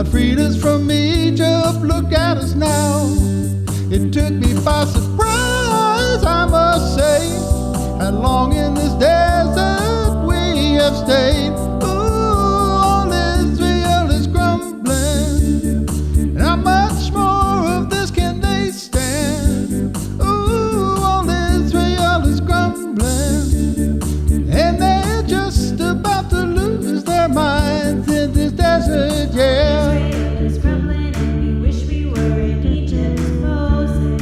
God freed us from Egypt, look at us now. It took me by surprise, I must say, how long in this desert we have stayed. Ooh, all Israel is grumbling, and how much more of this can they stand? Ooh, all Israel is grumbling, and they're just about to lose their minds in this desert, yeah. Israel is grumbling, and we wish we were in Egypt, Moses.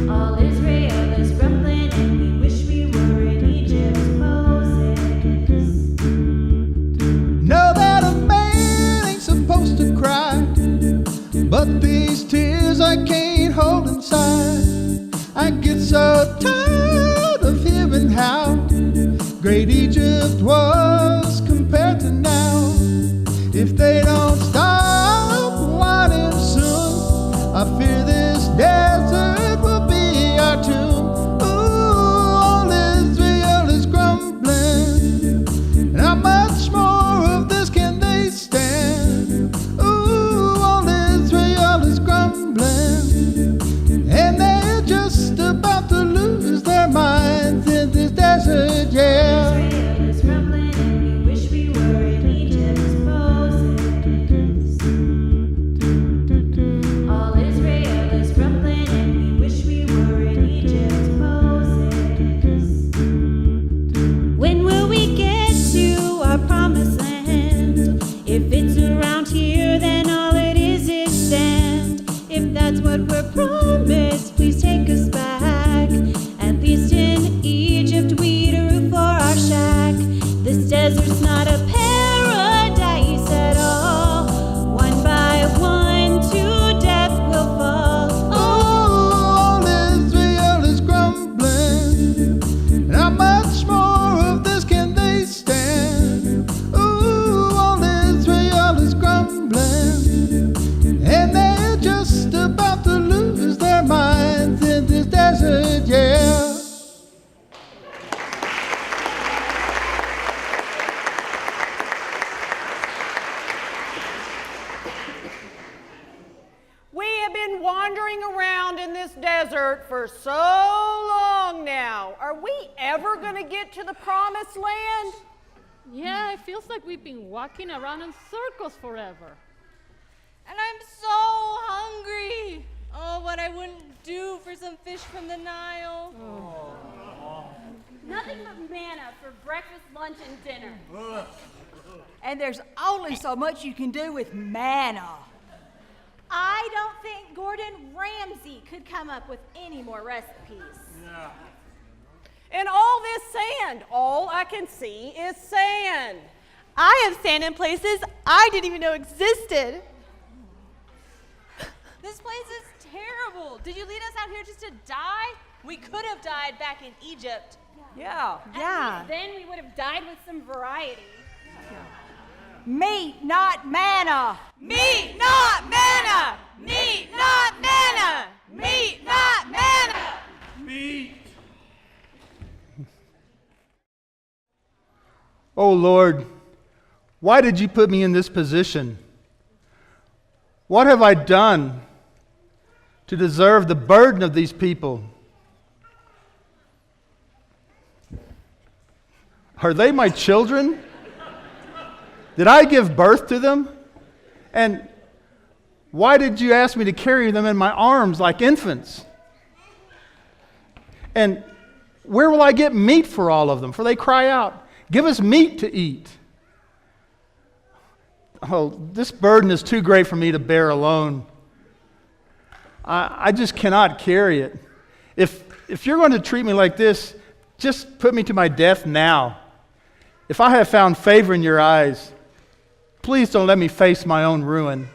All Israel is grumbling, and we wish we were in Egypt, Moses. Know that a man ain't supposed to cry, but these tears I can't hold inside. I get so tired of hearing how great Egypt was compared to now. If they don't stop whining soon, I fear this desert will be our tomb. Ooh, all Israel is grumbling, and how much more of this can they stand? Ooh, all Israel is grumbling, and they're just about to lose their minds in this desert, yeah. Israel is grumbling, and we wish we were in Egypt, Moses. All Israel is grumbling, and we wish we were in Egypt, Moses. When will we get to our promised land? If it's around here, then all it is sand. If that's what we're promised, please take us back. At least in Egypt, we'd a roof for our shack. This desert's not a paradise at all. One by one, to death we'll fall. All Israel is grumbling, and how much more of this can they stand? Ooh, all Israel is grumbling, and they're just about to lose their minds in this desert, yeah. We have been wandering around in this desert for so long now. Are we ever going to get to the promised land? Yeah, it feels like we've been walking around in circles forever. And I'm so hungry. Oh, what I wouldn't do for some fish from the Nile. Nothing but manna for breakfast, lunch, and dinner. And there's only so much you can do with manna. I don't think Gordon Ramsay could come up with any more recipes. And all this sand, all I can see is sand. I have sand in places I didn't even know existed. This place is terrible. Did you lead us out here just to die? We could have died back in Egypt. Yeah. Yeah. Then we would have died with some variety. Meat, not manna. Meat, not manna! Meat, not manna! Meat, not manna! Oh Lord, why did you put me in this position? What have I done to deserve the burden of these people? Are they my children? Did I give birth to them? And why did you ask me to carry them in my arms like infants? And where will I get meat for all of them? For they cry out, "Give us meat to eat." Oh, this burden is too great for me to bear alone. I just cannot carry it. If you're going to treat me like this, just put me to my death now. If I have found favor in your eyes, please don't let me face my own ruin.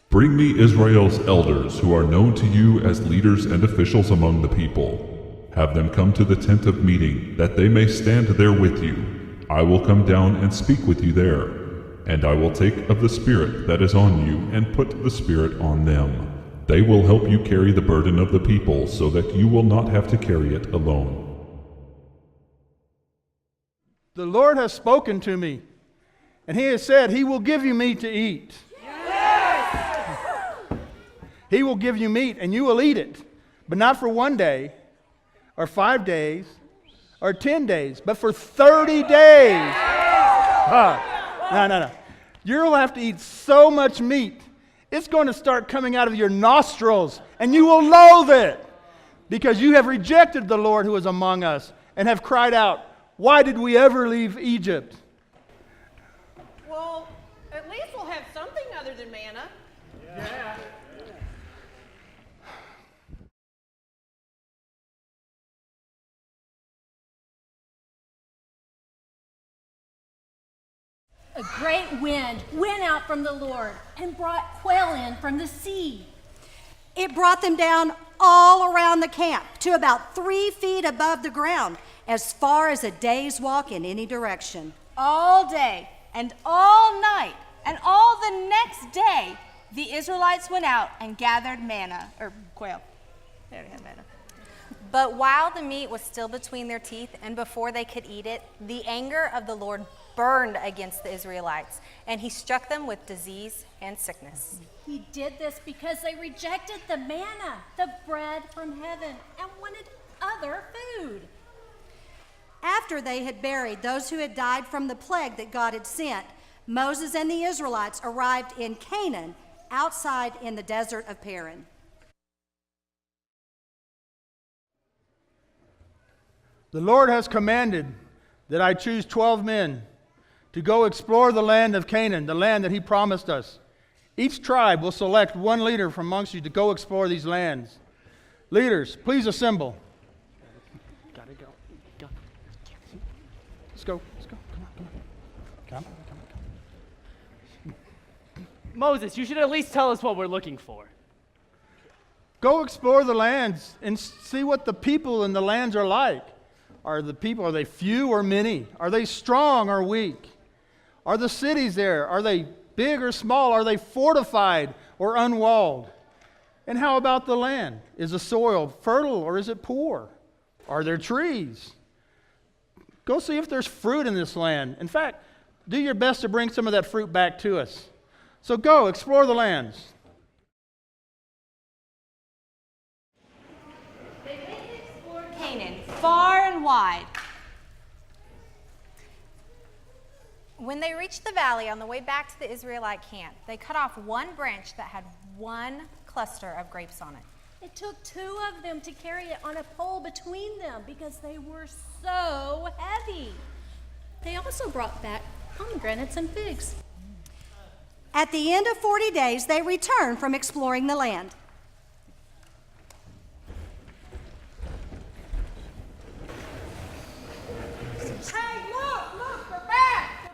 Bring me Israel's elders who are known to you as leaders and officials among the people. Have them come to the tent of meeting, that they may stand there with you. I will come down and speak with you there, and I will take of the Spirit that is on you and put the Spirit on them. They will help you carry the burden of the people so that you will not have to carry it alone. The Lord has spoken to me. And he has said he will give you meat to eat. He will give you meat and you will eat it, but not for 1 day or 5 days or 10 days, but for 30 days. No. You'll have to eat so much meat, it's going to start coming out of your nostrils and you will loathe it because you have rejected the Lord who is among us and have cried out, "Why did we ever leave Egypt?" Well, at least we'll have something other than manna. Yeah. A great wind went out from the Lord and brought quail in from the sea. It brought them down all around the camp to about 3 feet above the ground, as far as a day's walk in any direction. All day and all night and all the next day, the Israelites went out and gathered manna, or quail. They already had manna. But while the meat was still between their teeth and before they could eat it, the anger of the Lord burned against the Israelites, and he struck them with disease and sickness. He did this because they rejected the manna, the bread from heaven, and wanted other food. After they had buried those who had died from the plague that God had sent, Moses and the Israelites arrived in Canaan, outside in the desert of Paran. The Lord has commanded that I choose 12 men to go explore the land of Canaan, the land that he promised us. Each tribe will select one leader from amongst you to go explore these lands. Leaders, please assemble. Gotta go. Let's go. Come on. Moses, you should at least tell us what we're looking for. Go explore the lands and see what the people in the lands are like. Are they few or many? Are they strong or weak? Are the cities there? Are they big or small? Are they fortified or unwalled? And how about the land? Is the soil fertile or is it poor? Are there trees? Go see if there's fruit in this land. In fact, do your best to bring some of that fruit back to us. So go, explore the lands. They went and explored Canaan far and wide. When they reached the valley on the way back to the Israelite camp, they cut off one branch that had one cluster of grapes on it. It took 2 of them to carry it on a pole between them because they were so heavy. They also brought back pomegranates and figs. At the end of 40 days, they returned from exploring the land. Hey, look, they're back.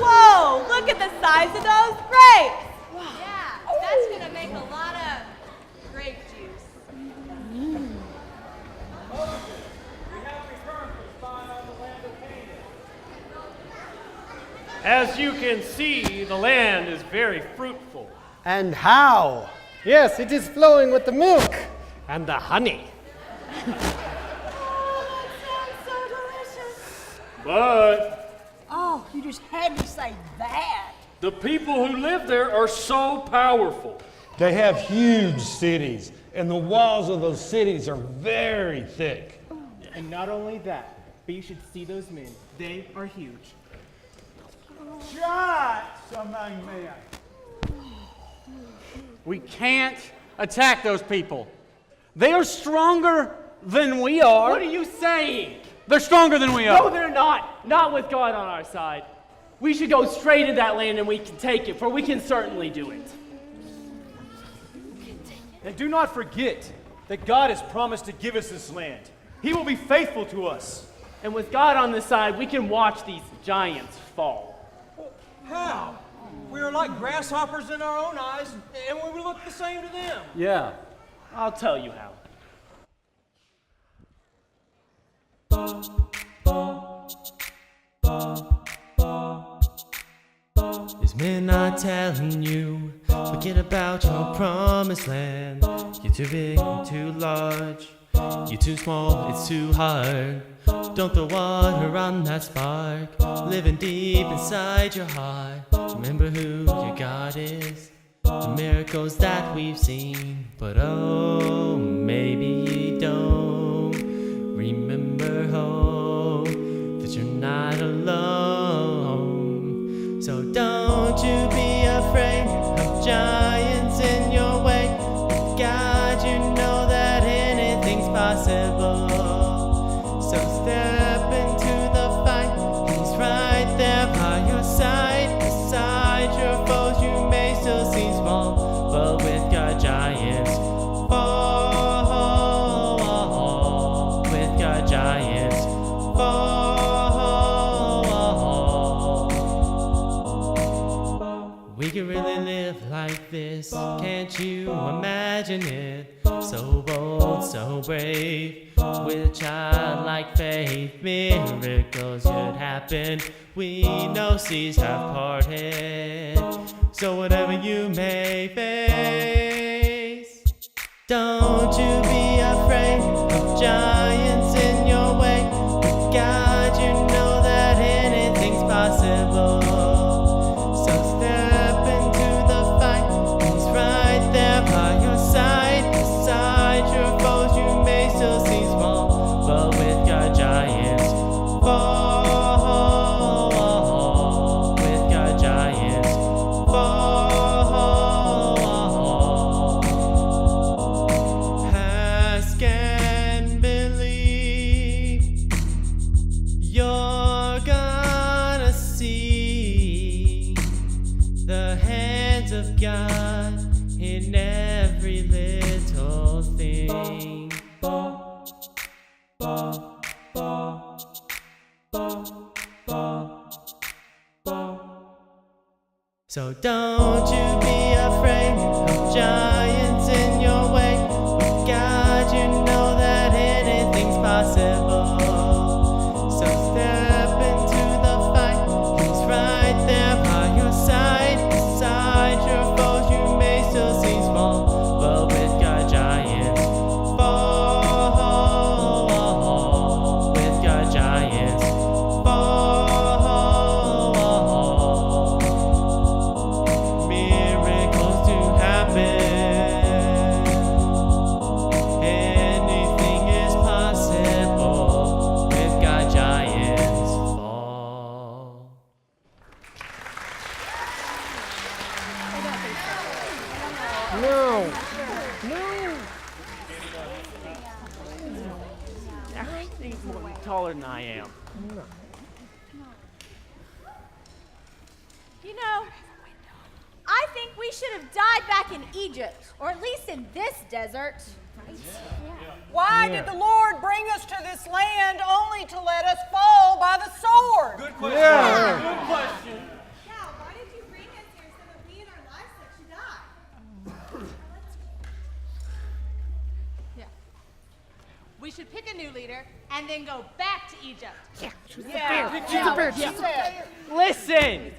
Whoa, look at the size of those grapes. Yeah, that's going to make a lot of grape juice. As you can see, the land is very fruitful. And how? Yes, it is flowing with the milk And the honey. Oh, that sounds so delicious. But oh, you just had to say that. The people who live there are so powerful. They have huge cities, and the walls of those cities are very thick. And not only that, but you should see those men. They are huge. Shut, some young man. We can't attack those people. They are stronger than we are. What are you saying? They're stronger than we are. No, they're not. Not with God on our side. We should go straight to that land and we can take it, for we can certainly do it. And do not forget that God has promised to give us this land. He will be faithful to us. And with God on this side, we can watch these giants fall. How? We are like grasshoppers in our own eyes, and we look the same to them. Yeah, I'll tell you how. These men are telling you, forget about your promised land. You're too big and too large. You're too small, it's too hard. Don't throw water on that spark, living deep inside your heart. Remember who your God is, the miracles that we've seen. But oh, maybe you don't remember, oh, that you're not alone. So don't you be afraid of giants in your way. With God, you know that anything's possible. So step into the fight. He's right there by your side. Beside your foes, you may still seem small, but with God, giants fall. With God, giants fall. We can really live like this. Can't you imagine it? So bold, so brave, with childlike faith, miracles should happen. We know seas have parted, so whatever you may face, don't you be afraid of giants in your way. With God, you know that anything's possible. So step into the fight. He's right there by your side. Beside your foes, you may still seem small, but with God, giants fall. With God, giants fall. Ask and believe, you're gonna see the hands of God in every little thing. So don't you be afraid of giants in your way. With God, you know that anything's possible. So step into the fight. He's right there by your side. Beside your foes, you may still seem small, but with God, giants fall. With God, giants fall. Miracles to happen. Anything is possible. With God, giants fall. No. I think he's more taller than I am. You know, I think we should have died back in Egypt, or at least in this desert. Why did the Lord bring us to this land only to let us fall by the sword? Good question. Yeah. Good question. Yeah, why did you bring us here so that we and our livestock should die? Yeah. We should pick a new leader and then go back to Egypt. Listen!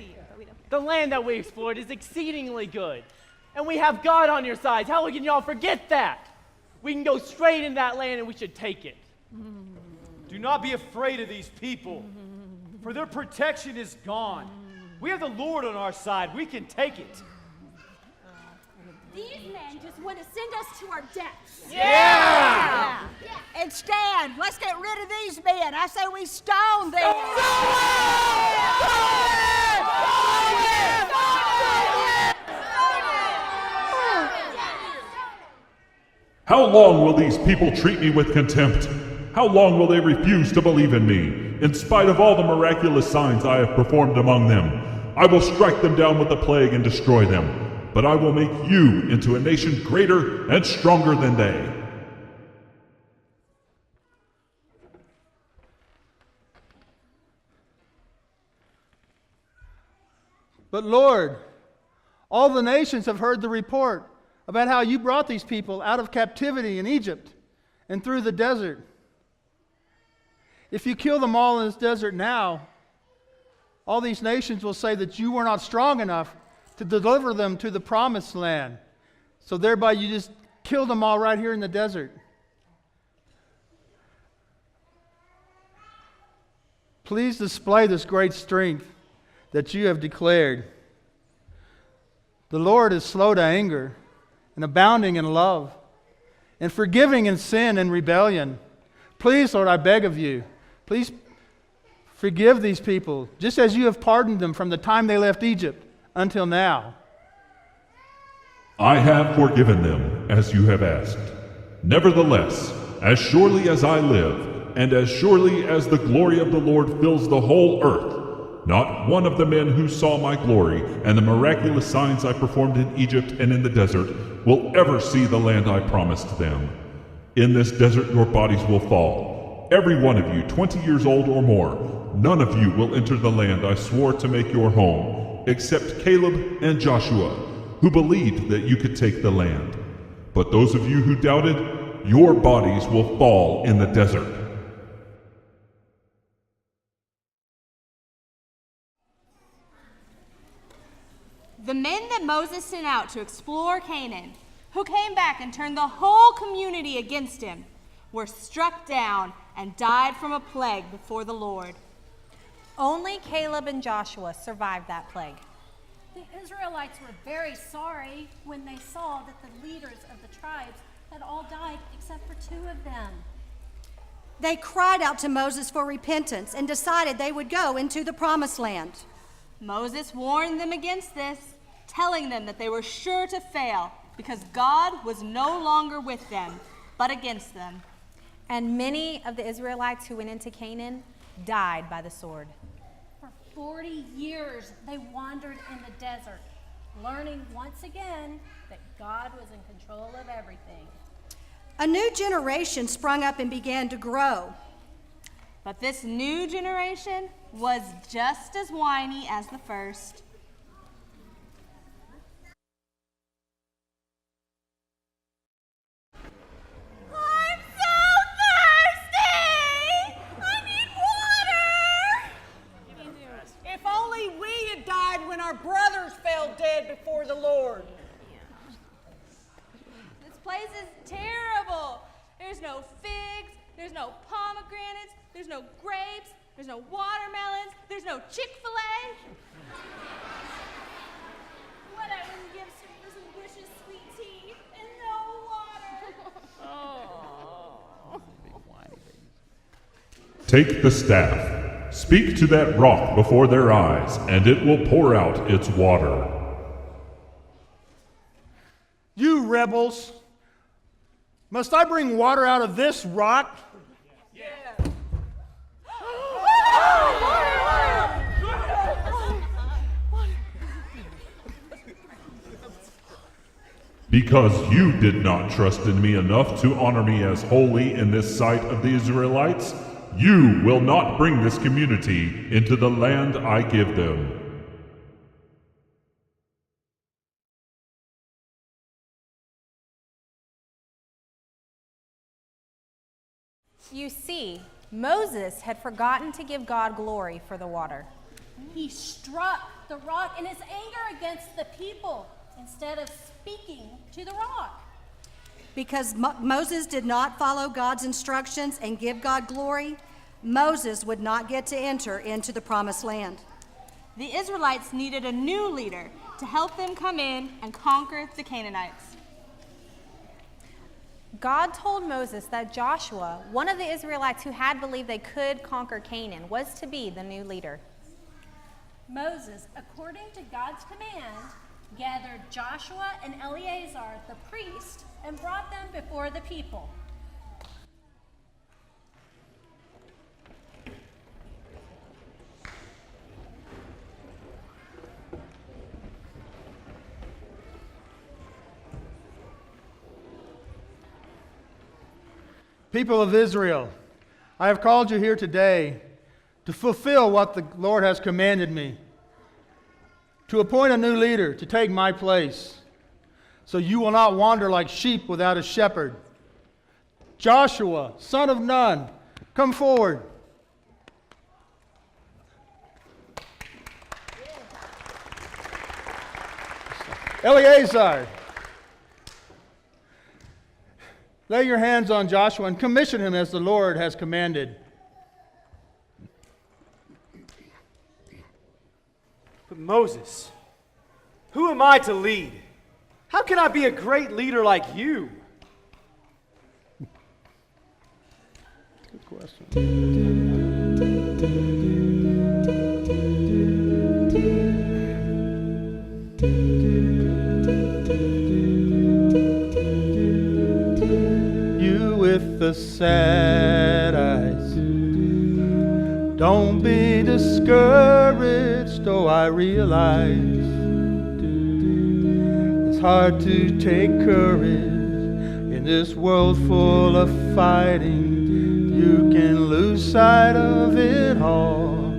The land that we explored is exceedingly good. And we have God on your side. How can y'all forget that? We can go straight in that land and we should take it. Do not be afraid of these people, for their protection is gone. We have the Lord on our side. We can take it. These men just want to send us to our deaths. Yeah! And stand. Let's get rid of these men. I say we stone them. How long will these people treat me with contempt? How long will they refuse to believe in me, in spite of all the miraculous signs I have performed among them? I will strike them down with the plague and destroy them, but I will make you into a nation greater and stronger than they. But Lord, all the nations have heard the report about how you brought these people out of captivity in Egypt and through the desert. If you kill them all in this desert now, all these nations will say that you were not strong enough to deliver them to the promised land. So thereby you just killed them all right here in the desert. Please display this great strength that you have declared. The Lord is slow to anger and abounding in love and forgiving in sin and rebellion. Please, Lord, I beg of you, please forgive these people, just as you have pardoned them from the time they left Egypt until now. I have forgiven them as you have asked. Nevertheless, as surely as I live, and as surely as the glory of the Lord fills the whole earth, not one of the men who saw my glory and the miraculous signs I performed in Egypt and in the desert will ever see the land I promised them. In this desert your bodies will fall, every one of you 20 years old or more. None of you will enter the land I swore to make your home, except Caleb and Joshua, who believed that you could take the land. But those of you who doubted, your bodies will fall in the desert. The men that Moses sent out to explore Canaan, who came back and turned the whole community against him, were struck down and died from a plague before the Lord. Only Caleb and Joshua survived that plague. The Israelites were very sorry when they saw that the leaders of the tribes had all died except for 2 of them. They cried out to Moses for repentance and decided they would go into the promised land. Moses warned them against this, telling them that they were sure to fail because God was no longer with them, but against them. And many of the Israelites who went into Canaan died by the sword. For 40 years they wandered in the desert, learning once again that God was in control of everything. A new generation sprung up and began to grow. But this new generation was just as whiny as the first. I'm so thirsty! I need water! If only we had died when our brothers fell dead before the Lord. This place is terrible. There's no figs, there's no pomegranates, there's no grapes, there's no watermelons, there's no Chick-fil-A. What I wouldn't give for some Bush's sweet tea and no water. Take the staff, speak to that rock before their eyes, and it will pour out its water. You rebels! Must I bring water out of this rock? Because you did not trust in me enough to honor me as holy in this sight of the Israelites, you will not bring this community into the land I give them. You see, Moses had forgotten to give God glory for the water. He struck the rock in his anger against the people instead of speaking to the rock. Because Moses did not follow God's instructions and give God glory, Moses would not get to enter into the promised land. The Israelites needed a new leader to help them come in and conquer the Canaanites. God told Moses that Joshua, one of the Israelites who had believed they could conquer Canaan, was to be the new leader. Moses, according to God's command, gathered Joshua and Eleazar the priest and brought them before the people. People of Israel, I have called you here today to fulfill what the Lord has commanded me, to appoint a new leader to take my place, so you will not wander like sheep without a shepherd. Joshua, son of Nun, come forward. Eleazar, lay your hands on Joshua and commission him as the Lord has commanded. But Moses, who am I to lead? How can I be a great leader like you? Good question. You with the sad eyes, don't be discouraged, though I realize it's hard to take courage in this world full of fighting. You can lose sight of it all.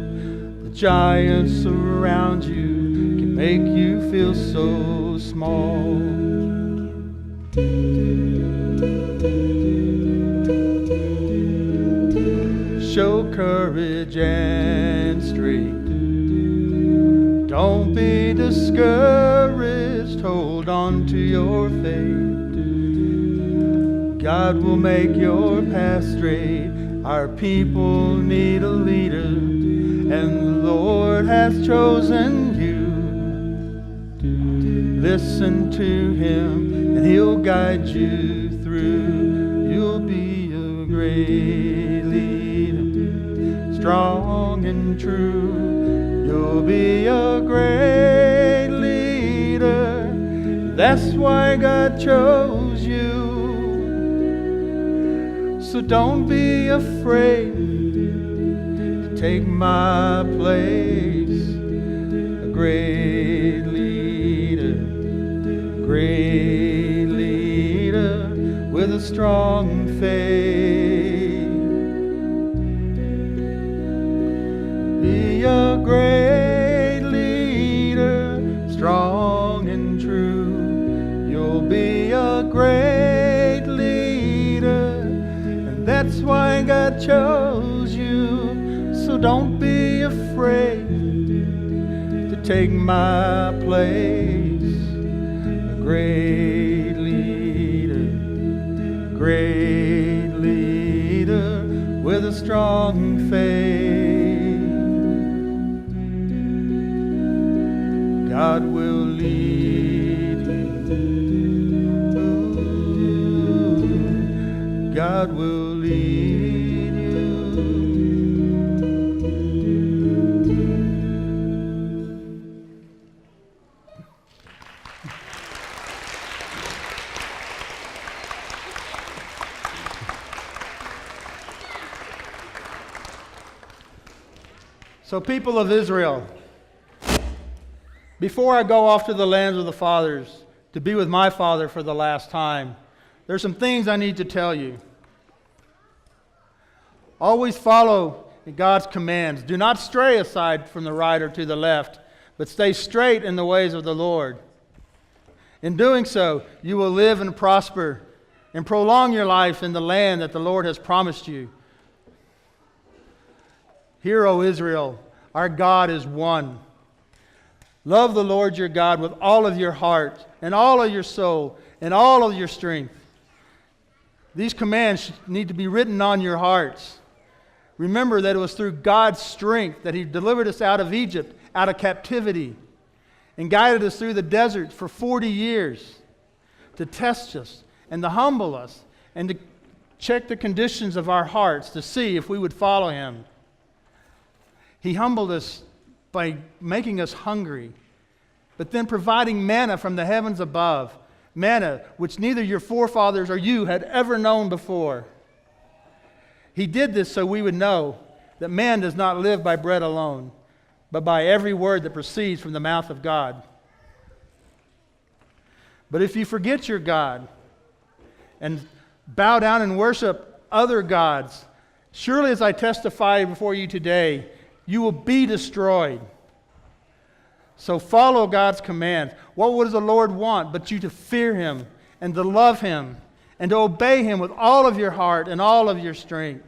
The giants around you can make you feel so small. Show courage and strength. Don't be discouraged. Hold on to your faith. God will make your path straight. Our people need a leader, and the Lord has chosen you. Listen to Him, and He'll guide you through. You'll be a great leader, strong and true. You'll be a great leader. That's why God chose you. So don't be afraid to take my place. A great leader with a strong faith. Be a great leader, strong and true. You'll be a great leader. That's why God chose you. So don't be afraid to take my place. A great leader with a strong faith. God will lead you. God will lead you. So, people of Israel, before I go off to the lands of the fathers to be with my Father for the last time, there's some things I need to tell you. Always follow God's commands. Do not stray aside from the right or to the left, but stay straight in the ways of the Lord. In doing so, you will live and prosper and prolong your life in the land that the Lord has promised you. Hear, O Israel, our God is one. Love the Lord your God with all of your heart and all of your soul and all of your strength. These commands need to be written on your hearts. Remember that it was through God's strength that He delivered us out of Egypt, out of captivity, and guided us through the desert for 40 years to test us and to humble us and to check the conditions of our hearts to see if we would follow Him. He humbled us by making us hungry, but then providing manna from the heavens above, manna which neither your forefathers or you had ever known before. He did this so we would know that man does not live by bread alone, but by every word that proceeds from the mouth of God. But if you forget your God and bow down and worship other gods, surely as I testify before you today, you will be destroyed. So follow God's commands. What does the Lord want but you to fear Him and to love Him and to obey Him with all of your heart and all of your strength?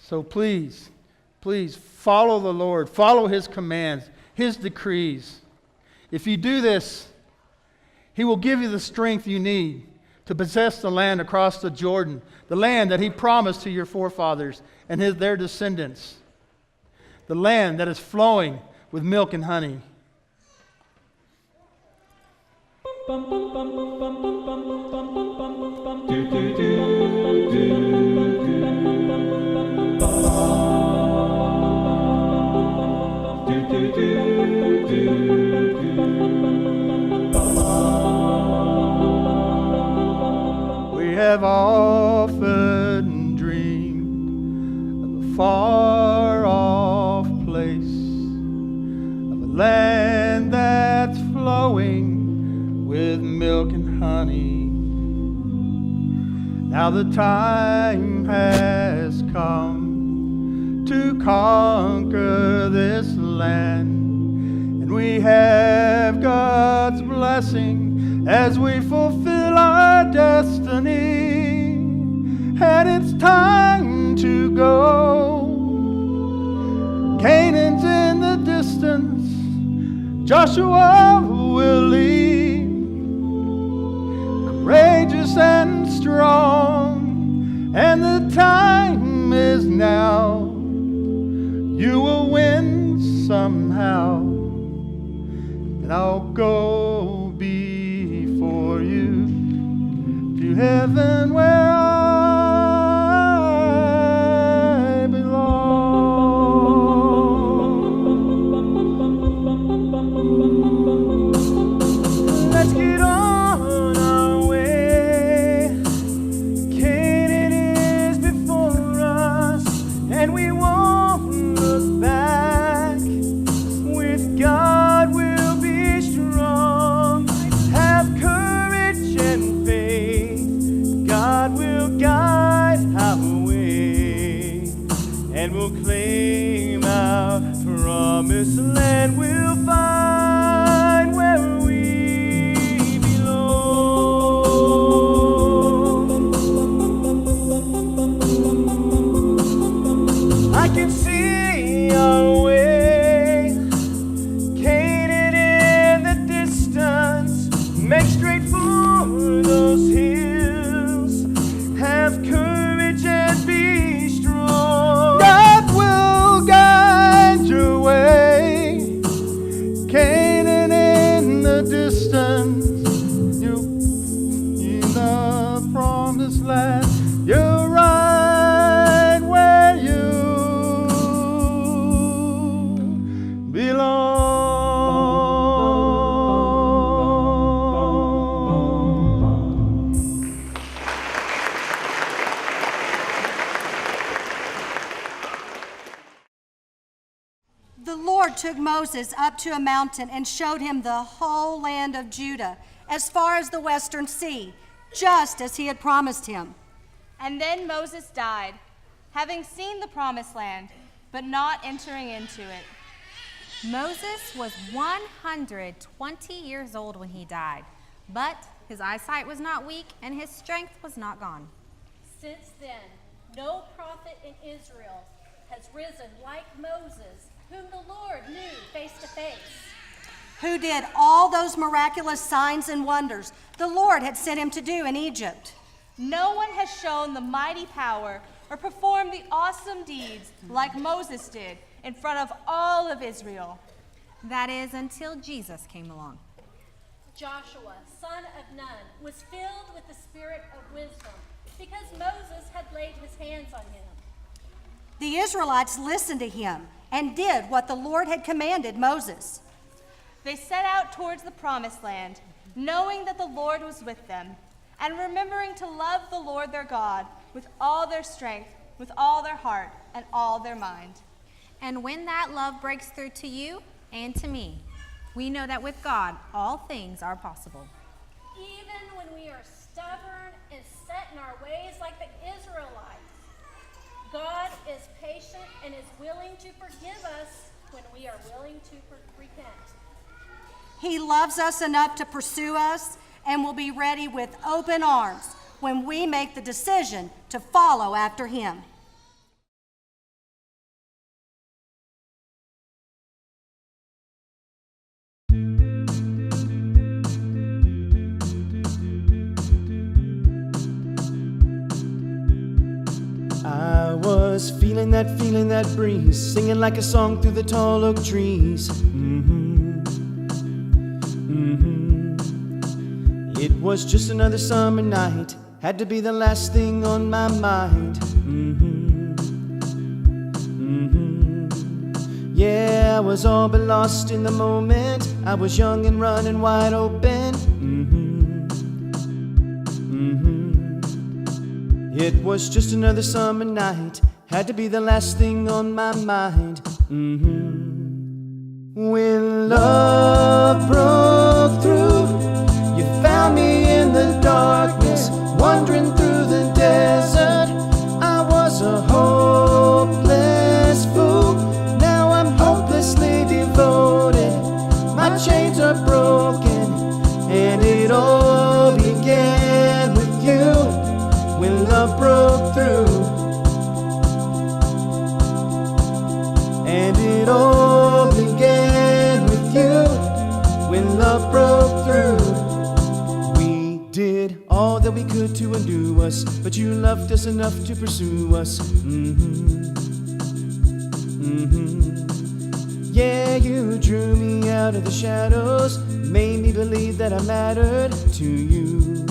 So please, Please follow the Lord. Follow His commands, His decrees. If you do this, He will give you the strength you need to possess the land across the Jordan, the land that He promised to your forefathers and their descendants, the land that is flowing with milk and honey. We have often dreamed of a far-off place, of a land that's flowing with milk and honey. Now the time has come to conquer this land, and we have God's blessing as we fulfill our destiny. And it's time to go. Canaan's in the distance, Joshua will lead, courageous and strong, and the time is now. You will win somehow, and I'll go before you to heaven where I belong. Let's get on our way. Canaan is before us, and we won't look back. With God we'll be strong. Have courage and faith. God will guide our way, and we'll claim our promised land. We'll find where we belong. I can see our way, Canaan in the distance. Make straight for those hills. Have courage and be strong. God will guide your way. Canaan in the distance. You in the promised land. You're right where you belong. The Lord took Moses up to a mountain and showed him the whole land of Judah, as far as the western sea, just as He had promised him. And then Moses died, having seen the promised land, but not entering into it. Moses was 120 years old when he died, but his eyesight was not weak and his strength was not gone. Since then, no prophet in Israel has risen like Moses, whom the Lord knew face to face. Who did all those miraculous signs and wonders the Lord had sent him to do in Egypt. No one has shown the mighty power or performed the awesome deeds like Moses did in front of all of Israel. That is, until Jesus came along. Joshua, son of Nun, was filled with the spirit of wisdom because Moses had laid his hands on him. The Israelites listened to him and did what the Lord had commanded Moses. They set out towards the promised land, knowing that the Lord was with them, and remembering to love the Lord their God with all their strength, with all their heart, and all their mind. And when that love breaks through to you and to me, we know that with God, all things are possible. Even when we are stubborn and set in our ways like the Israelites, God is patient and is willing to forgive us when we are willing to repent. He loves us enough to pursue us and will be ready with open arms when we make the decision to follow after Him. feeling that breeze, singing like a song through the tall oak trees. It was just another summer night, had to be the last thing on my mind. Yeah, I was all but lost in the moment. I was young and running wide open. It was just another summer night, had to be the last thing on my mind. When love broke through, you found me in the darkness, wandering through the desert. I was a hopeless fool, now I'm hopelessly devoted. My chains are broken, and it all began with you. When love broke through, and it all began with you. When love broke through, we did all that we could to undo us, but you loved us enough to pursue us. Yeah, you drew me out of the shadows, made me believe that I mattered to you.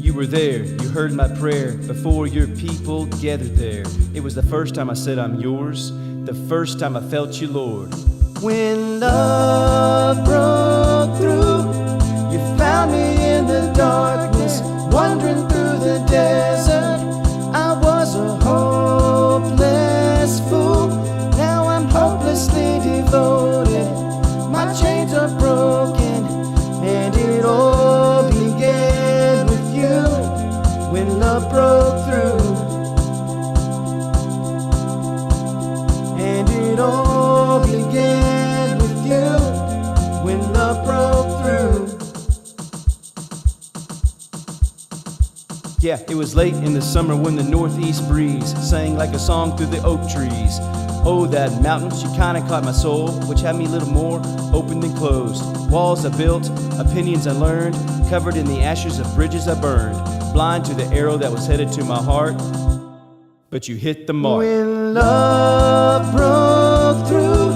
You were there, you heard my prayer before your people gathered there. It was the first time I said I'm yours, the first time I felt you, Lord. When love broke through, you found me in the darkness, wandering through the desert. I was a hopeless fool, now I'm hopelessly devoted. My chains are broken, and it all began with you. When love broke through, and it all began with you. When love broke through. Yeah, it was late in the summer when the northeast breeze sang like a song through the oak trees. Oh, that mountain, she kinda caught my soul, which had me a little more open than closed. Walls I built, opinions I learned, covered in the ashes of bridges I burned. Blind to the arrow that was headed to my heart, but you hit the mark. When love broke through,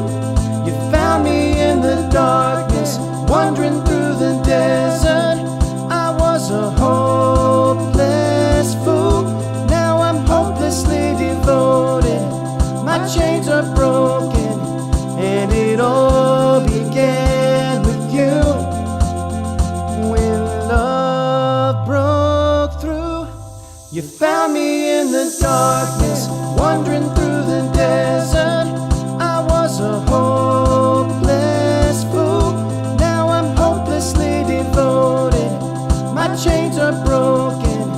you found me in the darkness, wandering through the desert. I was a hopeless fool, now I'm hopelessly devoted. My chains are broken, and it all began with you. When love broke through, you found me in the darkness, wandering through the desert. I was a hopeless fool, now I'm hopelessly devoted. My chains are broken,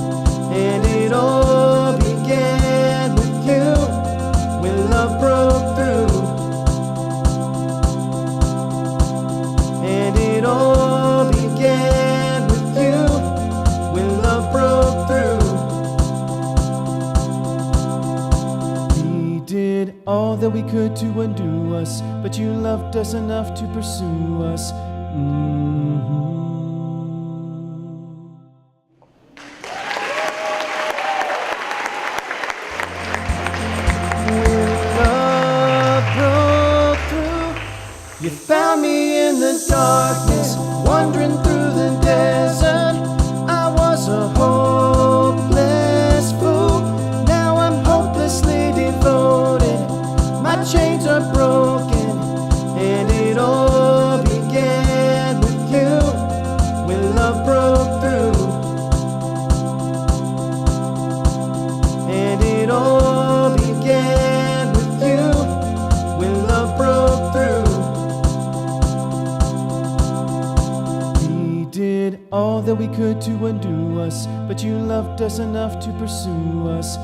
and it all began with you. When love broke through, and it all began with you. When love broke through, we did all that we could to undo us, but you loved us enough to pursue us. You found me in the darkness, wandering through the desert. I was a hopeless fool, now I'm hopelessly devoted. My chains are broken, and it all began with you. When love broke through, and it all began with you. When love broke through, did all that we could to undo us, but you loved us enough to pursue us.